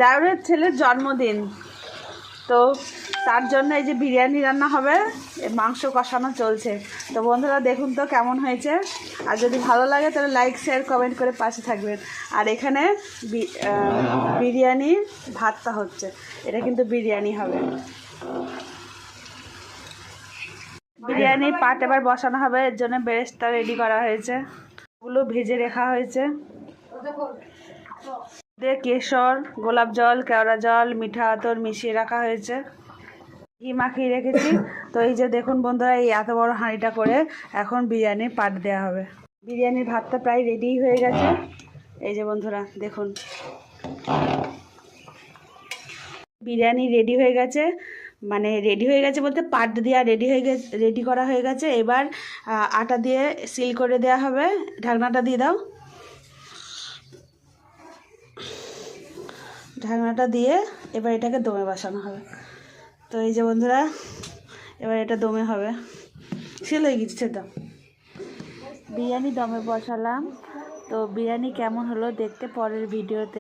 দেওরের ছেলের জন্মদিন, তো তার জন্য এই যে বিরিয়ানি রান্না হবে, মাংস কষানো চলছে। তো বন্ধুরা দেখুন তো কেমন হয়েছে, আর যদি ভালো লাগে তাহলে লাইক শেয়ার কমেন্ট করে পাশে থাকবেন। আর এখানে বিরিয়ানি ভাতটা হচ্ছে, এটা কিন্তু বিরিয়ানি হবে। বিরিয়ানি পাট এবার বসানো হবে, এর জন্য বেরেস্তা রেডি করা হয়েছে, ওগুলো ভেজে রাখা হয়েছে। দিয়ে কেশর, গোলাপ জল, কেওড়া জল, মিঠা আতর মিশিয়ে রাখা হয়েছে, ঘি মাখিয়ে রেখেছি। তো এই যে দেখুন বন্ধুরা, এই এত বড় হাঁড়িটা করে এখন বিরিয়ানির পাট দেওয়া হবে। বিরিয়ানির ভাতটা প্রায় রেডি হয়ে গেছে। এই যে বন্ধুরা দেখুন, বিরিয়ানি রেডি হয়ে গেছে, মানে রেডি হয়ে গেছে বলতে পাট দেওয়া রেডি হয়ে গেছে, রেডি করা হয়ে গেছে। এবার আটা দিয়ে সিল করে দেওয়া হবে। ঢাকনাটা দিয়ে দাও, ঢাকনাটা দিয়ে এবার এটাকে দমে বসানো হবে। তো এই যে বন্ধুরা, এবার এটা দমে হবে, সিল হয়ে গেছে। তো বিরিয়ানি দমে বসালাম। তো বিরিয়ানি কেমন হলো দেখতে পরের ভিডিওতে।